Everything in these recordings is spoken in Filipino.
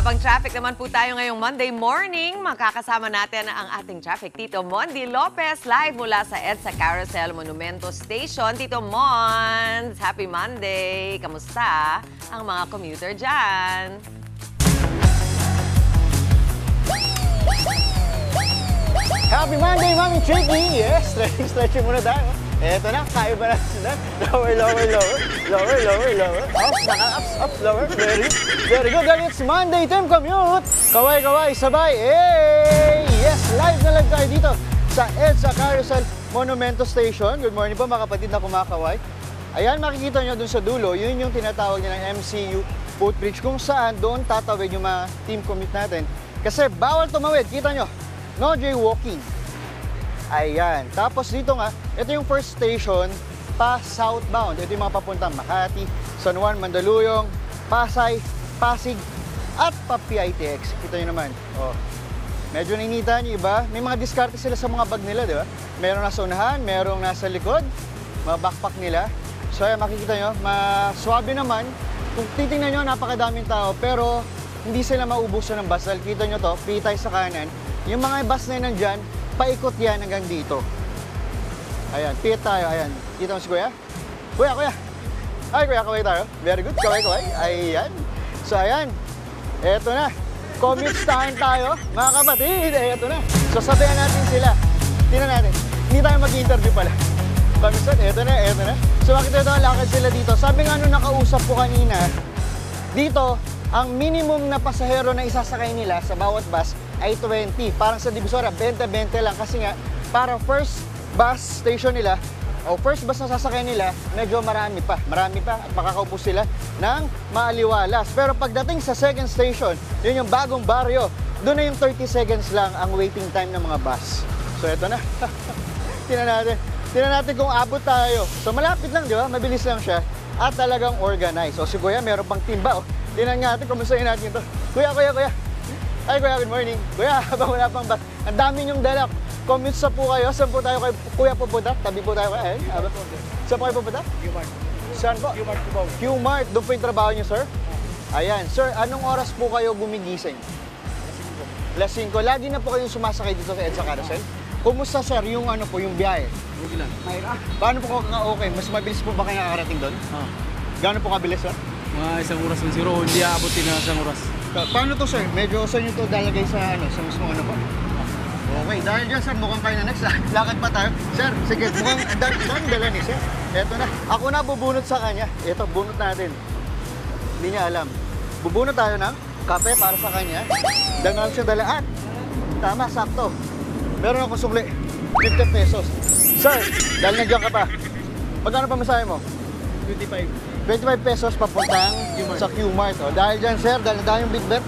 Panibabang traffic naman po tayo ngayong Monday morning. Makakasama natin ang ating traffic Tito Mondi Lopez live mula sa EDSA Carousel Monumento Station. Tito Mons, happy Monday! Kamusta ang mga commuter dyan? Happy Monday, Mami Tricky! Yes, stretching muna tayo. Eto na, kaya ba natin na? Lower, lower, lower. Lower, lower, lower. Ups, ups, lower. Very good. And it's Monday, Team Commute. Kaway, kaway, sabay. Hey! Yes, live na live tayo dito sa EDSA Carousel Monumento Station. Good morning po mga kapatid na kumakaway. Ayan, makikita nyo dun sa dulo, yun yung tinatawag nilang MCU footbridge kung saan doon tatawid yung mga Team Commute natin. Kasi bawal tumawid, kita nyo. No jaywalking. Ayan. Tapos dito nga, ito yung first station pa southbound. Ito yung mga papuntang Makati, San Juan, Mandaluyong, Pasay, Pasig, at pa PITX. Kita nyo naman. Oh. Medyo nainitan yung iba. May mga diskarte sila sa mga bag nila, di ba? Merong nasa unahan, merong nasa likod, mga backpack nila. So ayan, makikita nyo, maswabe naman. Kung titingnan nyo, napakadaming tao, pero hindi sila maubusan ng bus. Dahil kita nyo to, pitay sa kanan. Yung mga bus na nandyan, paikot yan hanggang dito. Ayan, pit tayo. Ayan, kita mo si Kuya? Kuya! Ay, Kuya, kaway tayo. Very good, kaway. Ayan. So, ayan. Eto na. Commute-stahan tayo, mga kapatid. Eto na. So, sabihan natin sila. Tingnan natin. Hindi tayo mag-interview pala. Commute-stahan, eto na. So, makita ito ang lakad sila dito. Sabi nga nung nakausap ko kanina, dito, ang minimum na pasahero na isasakay nila sa bawat bus ay 20. Parang sa Divisoria, 20-20 lang. Kasi nga, para first bus station nila, o first bus na sasakay nila, medyo marami pa. At makakaupo sila ng maaliwalas. Pero pagdating sa second station, yun yung bagong baryo, doon na yung 30 seconds lang ang waiting time ng mga bus. So, eto na. Tingnan natin kung abot tayo. So, malapit lang, di ba? Mabilis lang siya. At talagang organized. So, si Kuya, meron pang timba. Oh. Tingnan natin, kumustahin natin ito. Kuya. Ay, Kuya, good morning. Kuya, habang wala pang bus. Ang dami niyong dalak. Commute sa po kayo. Saan po tayo kay Kuya pupunta? Tabi po tayo kayo. Saan po kayo pupunta? Q-Mart. Saan po? Q-Mart Cubao. Q-Mart. Doon po yung trabaho niyo, sir? Ayan. Sir, anong oras po kayo gumigising? Alas 5. Lagi na po kayong sumasakay dito sa EDSA Carousel? Kumusta, sir, yung ano po, yung biyahe? Okay lang. Mayra. Paano po okay? Mas mabilis po ba kayo nakakarating doon? Gaano po kabilis, sir? Mga isang oras ng zero, hindi aabotin na isang oras. Paano to, sir? Medyo saan nyo to dalagay sa mismo ano po? Okay, dahil dyan, sir, mukhang kayo na next. Lakad pa tayo. Sir, sige, mukhang dami dala ni sir. Eto na. Ako na bubunot sa kanya. Eto, bunot natin. Hindi niya alam. Bubunot tayo ng kape para sa kanya. Dangal siya dala. At, tama, sakto. Meron akong sukli. 50 pesos. Sir, dahil nandiyan ka pa. Magkano pa masahe mo? 25. 25 pesos papuntang sa Q-Mart. O, dahil dyan, sir, dahil na yung big bet.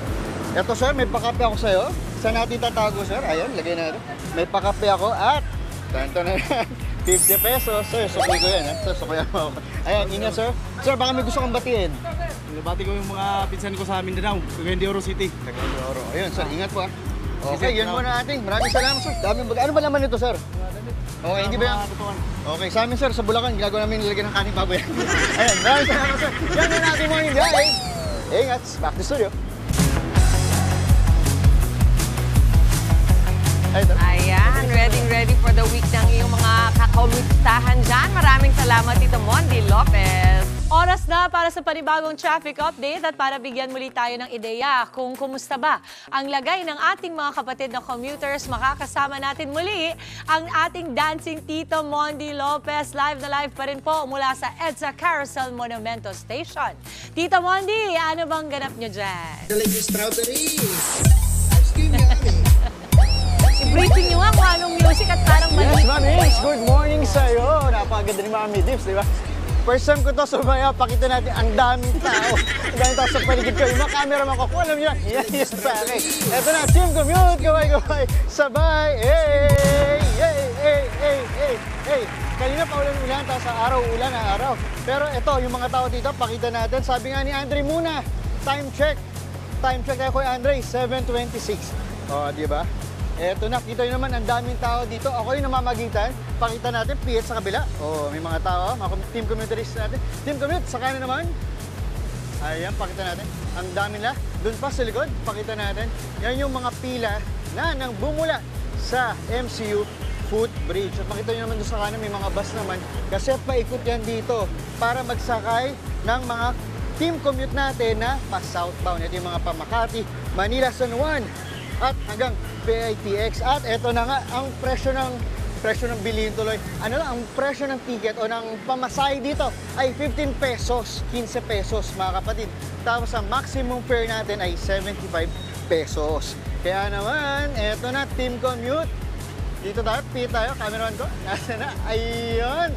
Eto, sir, may pakape ako sa'yo. Saan natin tatago, sir? Ayan, lagay natin. May pakape ako at tanto na 50 pesos. Sir, sukli ko yan. Sir, suklihan mo ako. Ayan, ingat, sir. Sir, baka may gusto kong batiin. Nabati ko yung mga pinsan ko sa Mindanao, Cagayan de Oro City. Cagayan de Oro. Ayun, sir, ingat po. Okay, yun muna natin. Maraming salamat, sir. Daming ano ba naman ito, sir? Okay, hindi ba yan? Okay, sa amin, sir, sa Bulacan, ginagawa namin nilagyan ng kaning baboy. Ayan, maraming salamat, sir. Yan na natin morning, guys. Ingat, back to studio. Ayan, ready for the week ng iyong mga kakommutahan dyan. Maraming salamat, Tito Mondi Lopez. Oras na para sa panibagong traffic update at para bigyan muli tayo ng ideya kung kumusta ba ang lagay ng ating mga kapatid na commuters. Makakasama natin muli ang ating dancing Tito Mondi Lopez. Live na live pa rin po mula sa EDSA Carousel Monumento Station. Tito Mondi, ano bang ganap nyo dyan? The latest strawberry. Ice cream yummy. I-briefing nyo nga kung anong music at parang mali. Yes, Mami Dips, good morning sa'yo. Napakaganda ni Mami Dips, di ba? First time ko to, so maya, pakita natin ang daming tao. Ang daming tao sa paligid ko. Yung mga cameraman ko, kung alam nyo, yan sa akin. Eto na, Team Commute, gaway, sabay. Hey. Kanina pa ulan, tapos sa araw. Pero ito, yung mga tao dito, pakita natin. Sabi nga ni Andre muna, time check. Time check tayo kay Andre, 7:26. O, di ba? Eto na, kita nyo naman, ang daming tao dito. Ako yung namamagitan. Pakita natin, PH sa kabila. Oh, may mga tao, mga team commuterists natin. Team commute, sa kanan naman. Ayan, pakita natin. Ang dami na. Doon pa sa likod, pakita natin. Yan yung mga pila na nang bumula sa MCU footbridge. At makita nyo naman doon sa kanan, may mga bus naman. Kasi paikot yan dito para magsakay ng mga team commute natin na pa-southbound. Ito yung mga pa-Makati, Manila, San Juan, at hanggang PITX. At ito na nga, ang presyo ng bilihin tuloy. Ano lang, ang presyo ng ticket o ng pamasahe dito ay 15 pesos, 15 pesos mga kapatid. Tapos ang maximum fare natin ay 75 pesos. Kaya naman, eto na, team commute. Dito tayo, tayo, cameraman ko. Nasa na, ayun.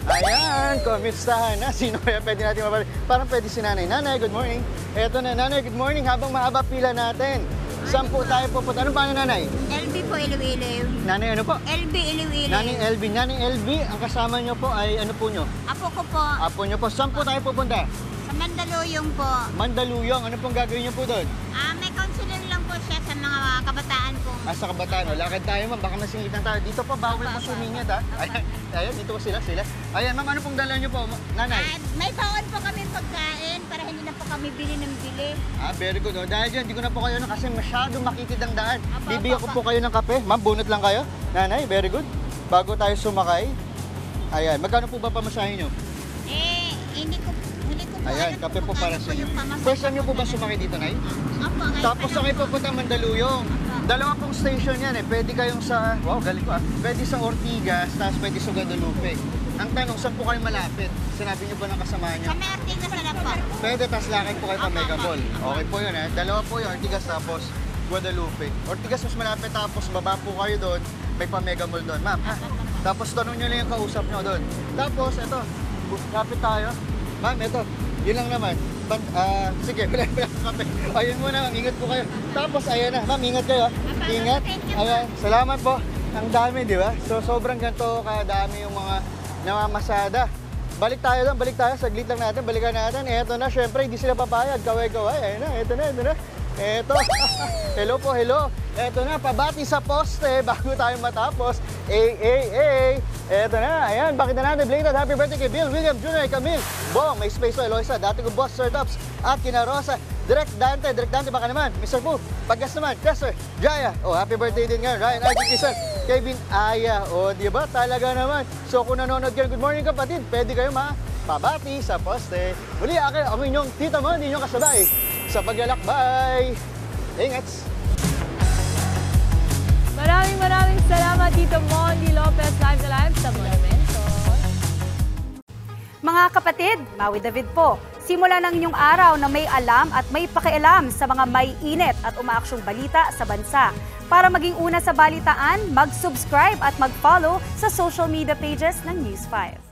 Ayan, commute-stahan na. Sino kaya pwede natin mapapalala? Parang pwede si Nanay. Nanay, good morning. Eto na, Nanay, good morning. Habang mahaba pila natin. Saan po tayo pupunta? Ano pa na, Nanay? LB po, Iloilo. Nanay, ano po? LB, Iloilo. Nanay LB. Nanay LB, ang kasama nyo po ay ano po nyo? Apo ko po, Apo nyo po. Saan po tayo pupunta? sa Mandaluyong po. Mandaluyong. Ano pong gagawin nyo po doon? May counselor lang po siya sa mga kabataan po. Sa kabataan. O, lakad tayo, ma'am. Baka masingitan tayo. Dito po, bawal po sumingit, ha? Ayan, dito po sila. Ayan, ma'am, ano pong dala nyo po, Nanay? May baon po kami pagkain para hindi na po kami bili ng bili. Very good. O, dahil dyan, di ko na po kayo kasi masyadong makitid ang daan. Apa, Bibigyan ko apa. po kayo ng kape. Ma'am, bunot lang kayo. Nanay, very good. Bago tayo sumakay. Ayan, magkano po ba pamasahe nyo? Hindi ko po Ayan, alam kape kung po para magkano sa inyo. yung pamasahe. First time nyo po ba sumakay dito, Nay? Opo, ngayon Tapos pa sa kayo lang po. pupunta Mandaluyong. Dalawa pong station yan eh. Pwede kayong sa, wow, galing ko ah. Pwede sa Ortigas, tapos pwede sa Guadalupe. Ang tanong, saan po kayo malapit? Sinabi niyo ba ng kasama niyo? Sa may Artigas na lang po. Pwede, tapos lakad po kayo pa Opo, Mega opo. Mall. Okay po yun eh. Dalawa po yung Ortigas tapos Guadalupe. Ortigas mas malapit tapos baba po kayo doon. May pa Mega Mall doon. Ma'am, ha? Tapos tanong niyo lang yung kausap niyo doon. Tapos, ito, kapit tayo. Ma'am, ito, yun lang naman. Sige, wala kape. Ayun muna, ma'am, ingat po kayo. Tapos, ayan na. Ma'am, ingat kayo. Ingat. Ayan, salamat po. Ang dami, di ba? So, sobrang ganito kadami yung mga namamasada. Balik tayo doon, balik tayo. Saglit lang natin, balikan natin. Eto na, syempre, hindi sila papayag. Kaway-kaway. Ayun na, eto na, eto na. Eto. Hello po, hello. Eto na, pabati sa poste bago tayo matapos. Eto na, ayan, bakit na natin belated happy birthday kay Bill, William, Jr., Camille, Bong, may space to, Eloisa, dati ko boss, Sir Tops, at kina Rosa, Direct Dante baka naman, Mr. Fu, Paggas naman, Kessler, Jaya, happy birthday din nga, Ryan, Arjun Kisan, Kevin, Aya, diba, talaga naman. So kung nanonood kayo, good morning kapatid, pwede kayo pabati sa poste. Muli, ako inyong tita mo, hindi nyo kasabay sa paglalakbay. Ingat! Maraming salamat Tito Mondi Lopez, live na live sa Monumento. Mga kapatid, Maui David po. Simula ng inyong araw na may alam at may pakialam sa mga may init at umaaksyong balita sa bansa. Para maging una sa balitaan, mag-subscribe at mag-follow sa social media pages ng News 5.